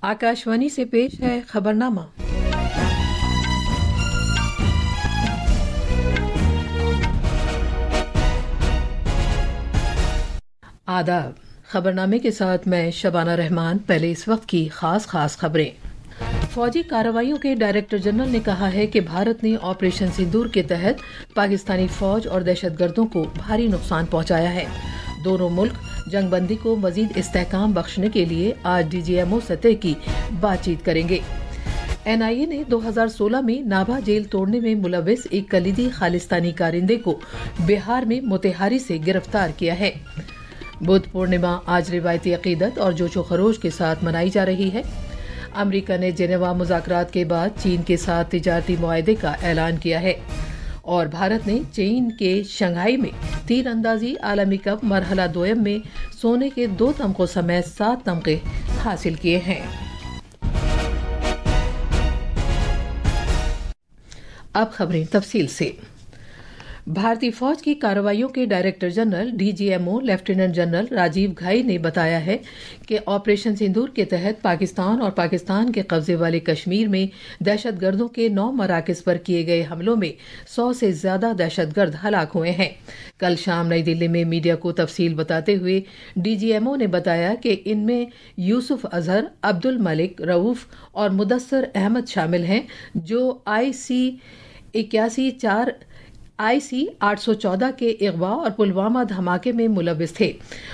आकाशवाणी से पेश है खबरनामा। आदाब। खबरनामे के साथ मैं शबाना रहमान। पहले इस वक्त की खास खबरें। फौजी कार्रवाइयों के डायरेक्टर जनरल ने कहा है कि भारत ने ऑपरेशन सिंदूर के तहत पाकिस्तानी फौज और दहशतगर्दों को भारी नुकसान पहुंचाया है। दोनों मुल्क जंगबंदी को मजीद इस्तेहकाम बख्शने के लिए आज DGMO सतह की बातचीत करेंगे। NIA ने 2016 में नाभा जेल तोड़ने में मुलविस एक कलीदी खालिस्तानी कारिंदे को बिहार में मोतिहारी से गिरफ्तार किया है। बुद्ध पूर्णिमा आज रिवायती अकीदत और जोशो खरोश के साथ मनाई जा रही है। अमेरिका ने जेनेवा मुज़ाकरात के बाद चीन के साथ तिजारती मुआहदे का ऐलान किया है और भारत ने चीन के शंघाई में तीरंदाजी आलमी कप मरहला दोयम में सोने के 2 तमगों समेत 7 तमगे हासिल किए हैं। अब खबरें तफसील से। भारतीय फौज की कार्रवाइयों के director general DGMO lieutenant general Rajiv Ghai ने बताया है कि ऑपरेशन सिंदूर के तहत पाकिस्तान और पाकिस्तान के कब्जे वाले कश्मीर में दहशतगर्दों के 9 मराकज़ पर किए गए हमलों में 100 से ज्यादा दहशतगर्द हलाक हुए हैं। कल शाम नई दिल्ली में मीडिया को तफसील बताते हुए DGMO ने बताया कि इनमें यूसुफ अजहर, अब्दुल मलिक रऊफ और मुदस्सर अहमद शामिल हैं, जो IC 814 के अगवा और पुलवामा धमाके में मुलविस थे।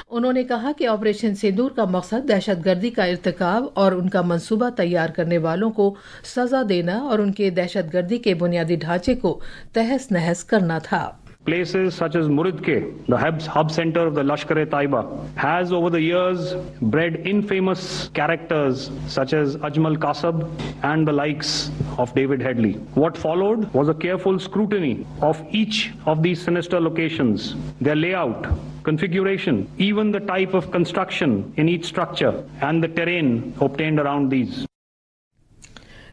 उन्होंने कहा कि ऑपरेशन सिंदूर का मकसद दहशतगर्दी का इर्तिकाब और उनका मंसूबा तैयार करने वालों को सजा देना और उनके दहशतगर्दी के बुनियादी ढांचे को तहस नहस करना था। Places such as Muridke, the hub center of the Lashkar-e-Taiba, has over the years bred infamous characters such as Ajmal Kasab and the likes of David Headley. What followed was a careful scrutiny of each of these sinister locations, their layout, configuration, even the type of construction in each structure and the terrain obtained around these.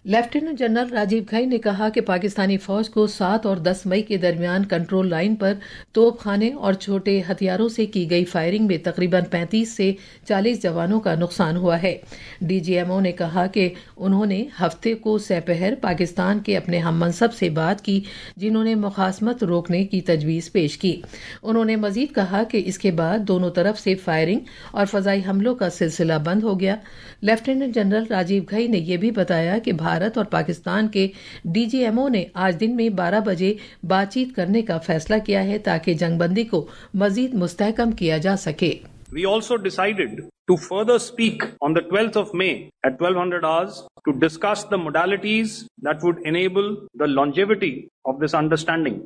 Lieutenant general Rajiv Ghai ने कहा कि पाकिस्तानी फौज को 7 और 10 मई के दरमियान control line पर तोपखाने और छोटे हथियारों से की गई फायरिंग में तकरीबन 35 से 40 जवानों का नुकसान हुआ है। DGMO ने कहा कि उन्होंने हफ्ते को सपहर पाकिस्तान के अपने हममनसब से बात की, जिन्होंने मुखासमत रोकने की तजवीज़ पेश की। उन्होंने मजीद कहा कि इसके बाद दोनों तरफ से फायरिंग और फजाई हमलों का सिलसिला बंद हो गया। लेफ्टिनेंट जनरल राजीव घाई ने यह भी बताया कि भारत और पाकिस्तान के DGMO ने आज दिन में 12 बजे बातचीत करने का फैसला किया है ताकि जंगबंदी को मजीद मुस्तहकम किया जा सके। We also decided to further speak on the 12th of May at 1200 hours to discuss the modalities that would enable the longevity of this understanding.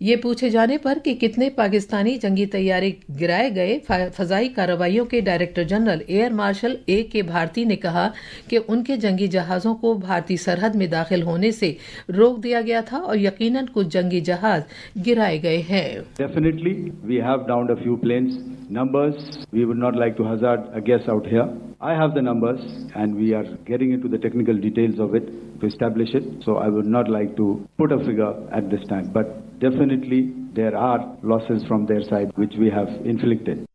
ये पूछे जाने पर कि कितने पाकिस्तानी जंगी तैयारे गिराए गए, फजाई कार्रवाइयों के director general air marshal AK Bharti ने कहा कि उनके जंगी जहाजों को भारतीय सरहद में दाखिल होने से रोक दिया गया था और यकीनन कुछ जंगी जहाज गिराए गए हैं। Definitely we have downed a few planes. Numbers we would not like to hazard a guess out here. I have the numbers and we are getting into the technical details of it to establish it. So I would not like to put a figure at this time, but definitely there are losses from their side which we have inflicted.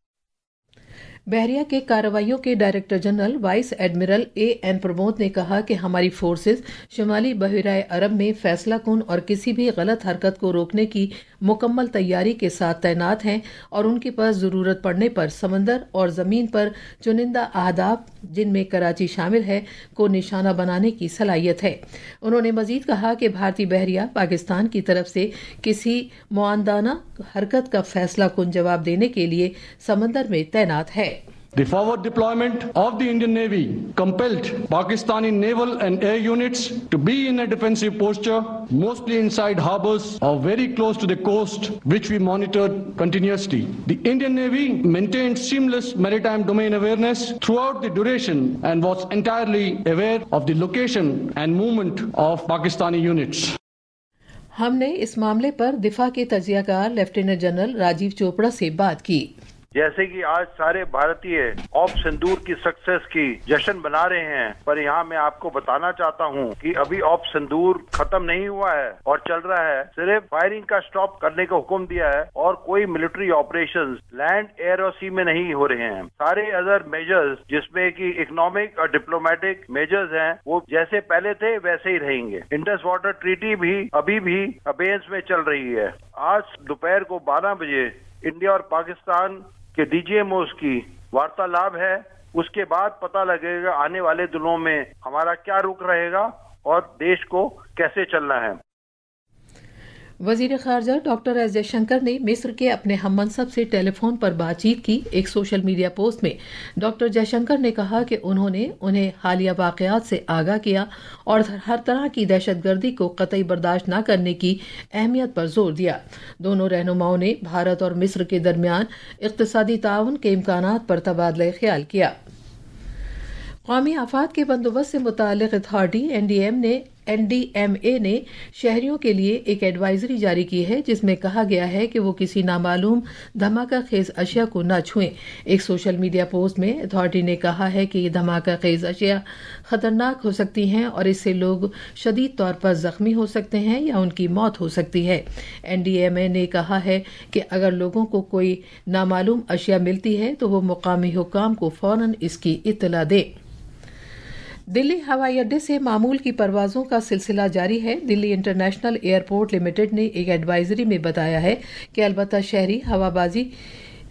बहरिया के कार्रवाइयों के director general vice admiral AN Pramod ने कहा कि हमारी forces शुमाली बहराए अरब में फैसला कुन और किसी भी गलत हरकत को रोकने की मुकम्मल तैयारी के साथ तैनात हैं और उनके पास जरूरत पड़ने पर समंदर और जमीन पर चुनिंदा अहदाफ, जिनमें कराची शामिल है, को निशाना बनाने की सलाहियत है। उन्होंने मजीद कहा कि भारतीय बहरिया पाकिस्तान की तरफ से किसी मुआंदाना हरकत का फैसला कुन जवाब देने के लिए समंदर में तैनात है। The forward deployment of the Indian Navy compelled Pakistani naval and air units to be in a defensive posture, mostly inside harbors or very close to the coast, which we monitored continuously. The Indian Navy maintained seamless maritime domain awareness throughout the duration and was entirely aware of the location and movement of Pakistani units. हमने इस मामले पर दिफा के तजियाकार lieutenant general Rajiv Chopra से बात की। जैसे कि आज सारे भारतीय ऑप सिंदूर की सक्सेस की जश्न मना रहे हैं, पर यहाँ मैं आपको बताना चाहता हूँ कि अभी ऑप सिंदूर खत्म नहीं हुआ है और चल रहा है। सिर्फ फायरिंग का स्टॉप करने का हुक्म दिया है और कोई मिलिट्री ऑपरेशंस लैंड, एयर और सी में नहीं हो रहे हैं। सारे अदर मेजर्स जिसमें कि इकोनॉमिक और डिप्लोमेटिक मेजर्स हैं वो जैसे पहले थे वैसे ही रहेंगे। इंडस वाटर ट्रीटी भी अभी भी अबेयंस में चल रही है। आज दोपहर को 12 बजे इंडिया और पाकिस्तान के डीजीएमओस की वार्तालाप है। उसके बाद पता लगेगा आने वाले दिनों में हमारा क्या रुख रहेगा और देश को कैसे चलना है। वजीर खारजा डॉक्टर एस जयशंकर ने मिस्र के अपने हममनसब से टेलीफोन पर बातचीत की। एक सोशल मीडिया पोस्ट में डॉक्टर जयशंकर ने कहा कि उन्होंने उन्हें हालिया वाकयात से आगाह किया और हर तरह की दहशतगर्दी को कतई बर्दाश्त न करने की अहमियत पर जोर दिया। दोनों रहनुमाओं ने भारत और मिस्र के दरमियान इक्तिसादी ताउन के इम्कानात पर तबादला ख्याल किया। कौमी आफात के बंदोबस्त से मुताल्लिक़ अथॉरिटी एनडीएमए ने शहरियों के लिए एक एडवाइजरी जारी की है जिसमें कहा गया है कि वो किसी नामालूम धमाका खेज अशिया को न छुएं। एक सोशल मीडिया पोस्ट में अथॉरिटी ने कहा है कि ये धमाका खेज अशिया खतरनाक हो सकती हैं और इससे लोग शदीद तौर पर जख्मी हो सकते हैं या उनकी मौत हो सकती है। एनडीएमए ने कहा है कि अगर लोगों को कोई नामालूम अशिया मिलती है तो वो मुकामी हुक्काम को फौरन इसकी इत्तला दें। दिल्ली हवाई अड्डे से मामूल की परवाजों का सिलसिला जारी है। दिल्ली इंटरनेशनल एयरपोर्ट लिमिटेड ने एक एडवाइजरी में बताया है कि अलबत्ता शहरी हवाबाजी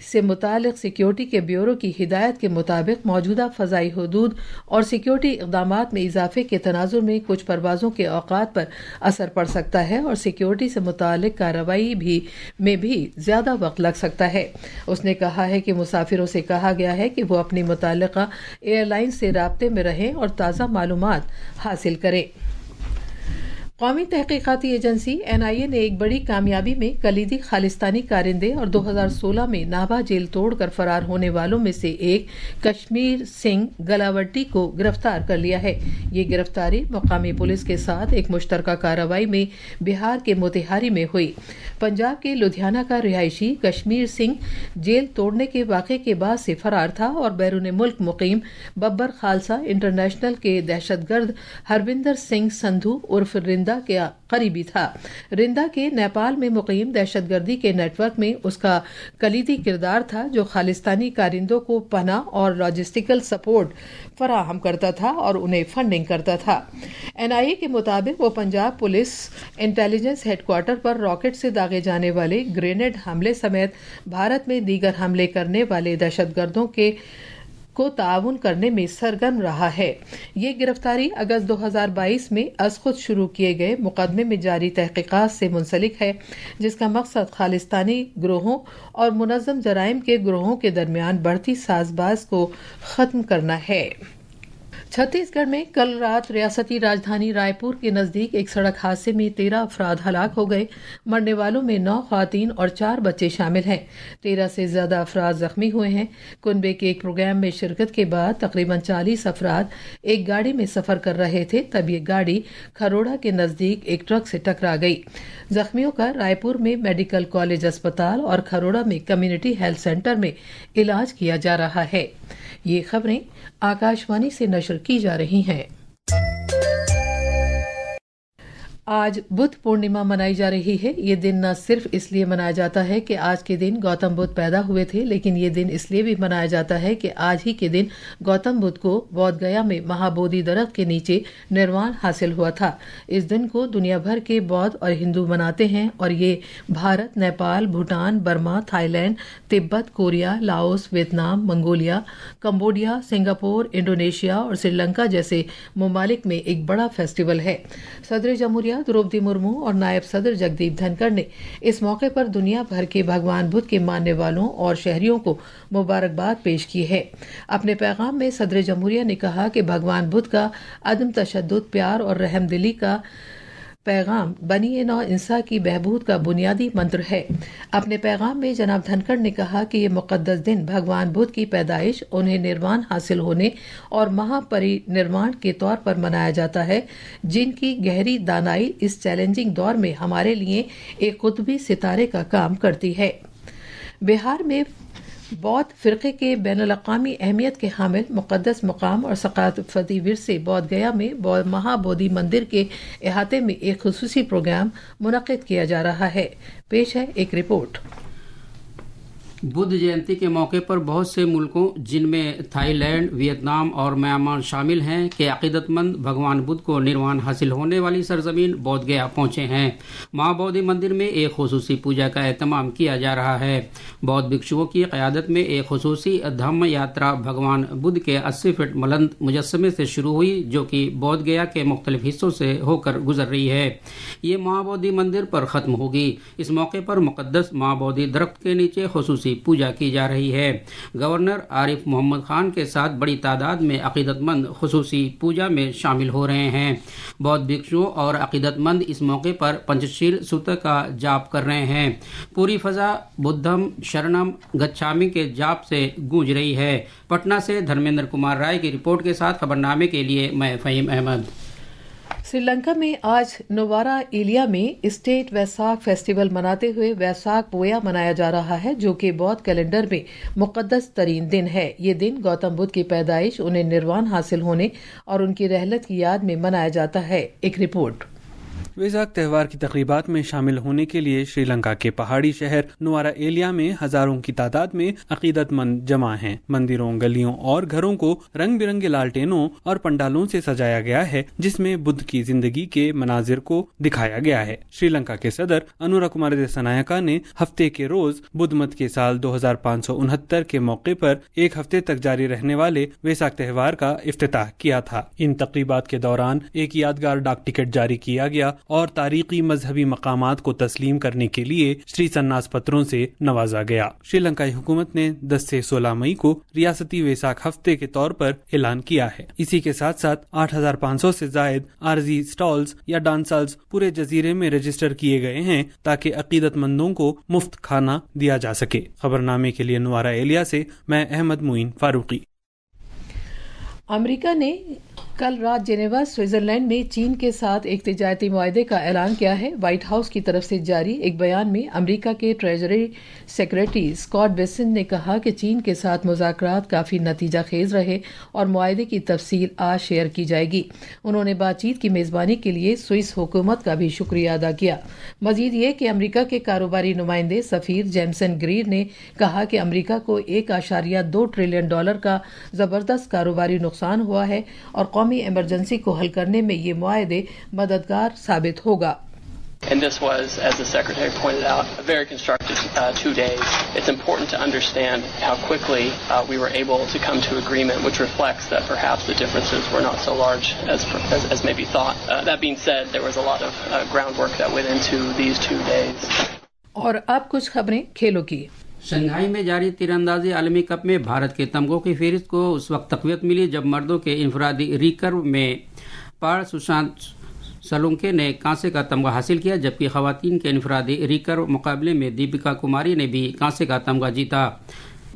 से मुतालिक सिक्योरिटी के ब्यूरो की हिदायत के मुताबिक मौजूदा फजाई हदूद और सिक्योरिटी इक़दामात में इजाफे के तनाजुर में कुछ परवाजों के औकात पर असर पड़ सकता है और सिक्योरिटी से मुतालिक कार्रवाई में भी ज्यादा वक्त लग सकता है। उसने कहा है कि मुसाफिरों से कहा गया है कि वो अपनी मुताल्लिका एयरलाइन से राब्ते में रहें और ताज़ा मालूमात हासिल करें। कौमी तहकीकाती एजेंसी NIA ने एक बड़ी कामयाबी में कलीदी खालिस्तानी कारिंदे और 2016 में नाभा जेल तोड़कर फरार होने वालों में से एक कश्मीर सिंह गलावटी को गिरफ्तार कर लिया है। ये गिरफ्तारी मुकामी पुलिस के साथ एक मुश्तरका कार्रवाई में बिहार के मोतिहारी में हुई। पंजाब के लुधियाना का रिहायशी कश्मीर सिंह जेल तोड़ने के वाक़े के बाद से फरार था और बैरून मुल्क मुकीम बब्बर खालसा इंटरनेशनल के दहशतगर्द हरविंदर सिंह संधू उर्फ रिंदा के करीबी था। रिंदा के नेपाल में मुकीम दहशतगर्दी के नेटवर्क में उसका कलीदी किरदार था जो खालिस्तानी कारिंदों को पनाह और लॉजिस्टिकल सपोर्ट फराहम करता था और उन्हें फंडिंग करता था। NIA के मुताबिक वो पंजाब पुलिस इंटेलिजेंस हेडक्वार्टर पर रॉकेट से दागे जाने वाले ग्रेनेड हमले समेत भारत में दीगर हमले करने वाले दहशतगर्दों को ताउन करने में सरगर्म रहा है। ये गिरफ्तारी अगस्त 2022 में अज खुद शुरू किए गए मुकदमे में जारी तहकीकात से मुंसलिक है जिसका मकसद खालिस्तानी ग्रोहों और मुनज़्ज़म जराइम के ग्रोहों के दरमियान बढ़ती साजबाज को खत्म करना है। छत्तीसगढ़ में कल रात रियासती राजधानी रायपुर के नजदीक एक सड़क हादसे में 13 अफराद हलाक हो गए। मरने वालों में 9 ख़वातीन और 4 बच्चे शामिल हैं। 13 से ज्यादा अफराद जख्मी हुए हैं। कुनबे के एक प्रोग्राम में शिरकत के बाद तकरीबन 40 अफराद एक गाड़ी में सफर कर रहे थे तब ये गाड़ी खरोड़ा के नजदीक एक ट्रक से टकरा गई। जख्मियों का रायपुर में मेडिकल कॉलेज अस्पताल और खरोड़ा में कम्युनिटी हेल्थ सेंटर में इलाज किया जा रहा है। ये खबरें आकाशवाणी से नशर की जा रही हैं। आज बुद्ध पूर्णिमा मनाई जा रही है। ये दिन न सिर्फ इसलिए मनाया जाता है कि आज के दिन गौतम बुद्ध पैदा हुए थे, लेकिन ये दिन इसलिए भी मनाया जाता है कि आज ही के दिन गौतम बुद्ध को बोध गया में महाबोधि दरख्त के नीचे निर्वाण हासिल हुआ था। इस दिन को दुनिया भर के बौद्ध और हिंदू मनाते हैं और ये Bharat, Nepal, Bhutan, Burma, Thailand, Tibet, Korea, Laos, Vietnam, Mongolia, Cambodia, Singapore, Indonesia और श्रीलंका जैसे ममालिक में एक बड़ा फेस्टिवल है। सदर जमहूरिया द्रौपदी मुर्मू और नायब सदर जगदीप धनखड़ ने इस मौके पर दुनिया भर के भगवान बुद्ध के मानने वालों और शहरियों को मुबारकबाद पेश की है। अपने पैगाम में सदर जमहूरिया ने कहा कि भगवान बुद्ध का अदम तशद्दुद, प्यार और रहमदिली का पैगाम बनी नौ इंसान की बहबूद का बुनियादी मंत्र है। अपने पैगाम में जनाब धनखड़ ने कहा कि ये मुकद्दस दिन भगवान बुद्ध की पैदाइश, उन्हें निर्वाण हासिल होने और महापरिनिर्वाण के तौर पर मनाया जाता है, जिनकी गहरी दानाई इस चैलेंजिंग दौर में हमारे लिए एक कुतुबी सितारे का काम करती है। बिहार में बौद्ध फिरके के बैन अल-अक़वामी अहमियत के हामिल मुक़द्दस मुकाम और सक़ाफ़ती विरसे बोध गया में महाबोधि मंदिर के अहाते में एक ख़ुसूसी प्रोग्राम मुनक़्क़िद किया जा रहा है। पेश है एक रिपोर्ट। बुद्ध जयंती के मौके पर बहुत से मुल्कों जिनमें थाईलैंड, वियतनाम और म्यांमार शामिल हैं के अक़ीदतमंद भगवान बुद्ध को निर्वाण हासिल होने वाली सरजमीन बोध गया पहुंचे हैं। महाबोधि मंदिर में एक खुसूसी पूजा का एहतमाम किया जा रहा है। बौद्ध भिक्षुओं की क़यादत में एक खुसूसी धम्म यात्रा भगवान बुद्ध के 80 फीट बुलंद मुजस्समे से शुरू हुई, जो कि बोध गया के मुख्तलिफ हिस्सों से होकर गुजर रही है। ये महाबोधि मंदिर पर ख़त्म होगी। इस मौके पर मुक़द्दस महाबोधि दरख्त के नीचे खुसूसी पूजा की जा रही है। गवर्नर आरिफ मोहम्मद खान के साथ बड़ी तादाद में अक़ीदतमंद खुसूसी पूजा में शामिल हो रहे हैं। बौद्ध भिक्षुओं और अक़ीदतमंद इस मौके पर पंचशील सूत्र का जाप कर रहे हैं। पूरी फजा बुद्धम शरणम गच्छामि के जाप से गूंज रही है। पटना से धर्मेंद्र कुमार राय की रिपोर्ट के साथ खबरनामे के लिए मैं फ़हीम अहमद। श्रीलंका में आज नुवारा एलिया में स्टेट वैसाख फेस्टिवल मनाते हुए वैसाख पोया मनाया जा रहा है, जो कि बौद्ध कैलेंडर में मुक़द्दस तरीन दिन है। ये दिन गौतम बुद्ध की पैदाइश, उन्हें निर्वाण हासिल होने और उनकी रहलत की याद में मनाया जाता है। एक रिपोर्ट। वेसाक त्यौहार की तक़रीबात में शामिल होने के लिए श्रीलंका के पहाड़ी शहर नुवारा एलिया में हजारों की तादाद में अक़ीदतमंद जमा हैं। मंदिरों, गलियों और घरों को रंग बिरंगे लालटेनों और पंडालों से सजाया गया है, जिसमें बुद्ध की जिंदगी के मनाजिर को दिखाया गया है। श्रीलंका के सदर अनुरा कुमार दिसानायका ने हफ्ते के रोज बुद्ध मत के साल 2569 के मौके पर एक हफ्ते तक जारी रहने वाले वेसाक त्यौहार का इफ्तिताह किया था। इन तक़रीबात के दौरान एक यादगार डाक टिकट जारी किया गया और तारीखी मजहबी मकामात को तस्लीम करने के लिए श्री सन्नास पत्रों से नवाजा गया। श्रीलंकाई हुकूमत ने 10 से 16 मई को रियासती वेसाख हफ्ते के तौर पर ऐलान किया है। इसी के साथ साथ 8500 से जायद आरजी स्टॉल्स या डांसाल्स पूरे जजीरे में रजिस्टर किए गए हैं, ताकि अकीदतमंदों को मुफ्त खाना दिया जा सके। खबरनामे के लिए नुवारा एलिया से मैं अहमद मुइन फारूकी। अमेरिका ने कल रात जेनेवा स्विट्जरलैंड में चीन के साथ एक तिजारती मुआहदे का ऐलान किया है। व्हाइट हाउस की तरफ से जारी एक बयान में अमेरिका के ट्रेजरी सेक्रेटरी स्कॉट बेसेंट ने कहा कि चीन के साथ मुज़ाकरात काफ़ी नतीजा खेज रहे और मुआहदे की तफसील आज शेयर की जाएगी। उन्होंने बातचीत की मेज़बानी के लिए स्विस हुकूमत का भी शुक्रिया अदा किया। मजीद ये कि अमेरिका के कारोबारी नुमाइंदे सफ़ीर जेमसन ग्रीर ने कहा कि अमेरिका को $1.2 ट्रिलियन का ज़बरदस्त कारोबारी नुकसान हुआ है और कौमी इमरजेंसी को हल करने में ये मुआहदे मददगार साबित होगा। And this was, as the Secretary pointed out, a very constructive 2 days. It's important to understand how quickly we were able to come to agreement, which reflects that perhaps the differences were not so large as maybe thought. That being said, there was a lot of groundwork that went into these 2 days. और अब कुछ खबरें खेलों की। Shanghai में जारी तीरंदाजी आलमी कप में भारत के तमगों की फहरिस्त को उस वक्त तक़वियत मिली जब मर्दों के इनफरादी रिकर्व में पार सुशांत सलुंके ने कांसे का तमगा हासिल किया, जबकि खवातीन के इनफरादी रिकर्व मुकाबले में दीपिका कुमारी ने भी कांसे का तमगा जीता।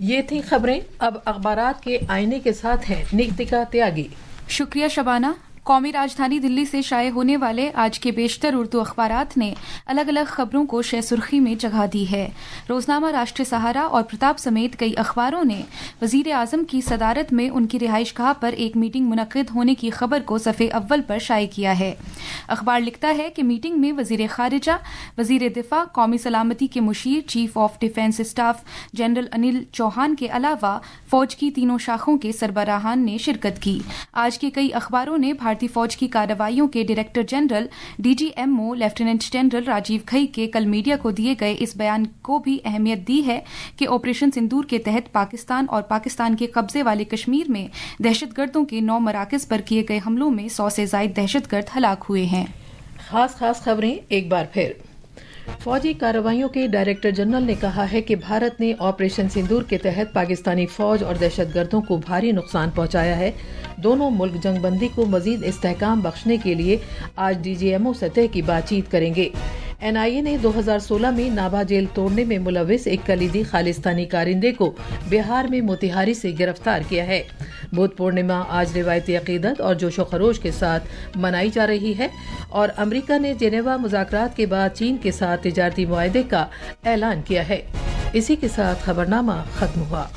ये थी खबरें। अब अखबारात के आईने के साथ हैं निकिता त्यागी। शुक्रिया शबाना। कौमी राजधानी दिल्ली से शाये होने वाले आज के बेशतर उर्दू अखबारात ने अलग अलग खबरों को शह सुर्खी में जगह दी है। रोजनामा राष्ट्रीय सहारा और प्रताप समेत कई अखबारों ने वजीर आजम की सदारत में उनकी रिहाइश गाह पर एक मीटिंग मुनक्किद होने की खबर को सफ़े अव्वल पर शाये किया है। अखबार लिखता है कि मीटिंग में वजीर खारिजा, वजीर दिफा, कौमी सलामती के मुशीर, chief of defence staff general Anil Chauhan के अलावा फौज की तीनों शाखों के सरबराहान ने शिरकत की। आज के कई अखबारों ने भारतीय फौज की कार्रवाइयों के director general DGMO lieutenant general Rajiv Ghai के कल मीडिया को दिए गए इस बयान को भी अहमियत दी है कि ऑपरेशन सिंदूर के तहत पाकिस्तान और पाकिस्तान के कब्जे वाले कश्मीर में दहशतगर्दों के 9 मराकज़ पर किए गए हमलों में 100 से ज़ायद दहशतगर्द हलाक हुए हैं। खास खबरें एक बार फिर। फौजी कार्रवाइयों के डायरेक्टर जनरल ने कहा है कि भारत ने ऑपरेशन सिंदूर के तहत पाकिस्तानी फौज और दहशतगर्दों को भारी नुकसान पहुंचाया है। दोनों मुल्क जंगबंदी को मजीद इस्तेहकाम बख्शने के लिए आज DGMO सतह की बातचीत करेंगे। NIA ने 2016 में नाभा जेल तोड़ने में मुलविस एक कलीदी खालिस्तानी कारिंदे को बिहार में मोतिहारी से गिरफ्तार किया है। बुद्ध पूर्णिमा आज रिवायती अकीदत और जोशो खरोश के साथ मनाई जा रही है और अमेरिका ने जेनेवा मुज़ाकरात के बाद चीन के साथ तिजारती मुआहदे का ऐलान किया है। इसी के साथ खबरनामा खत्म हुआ।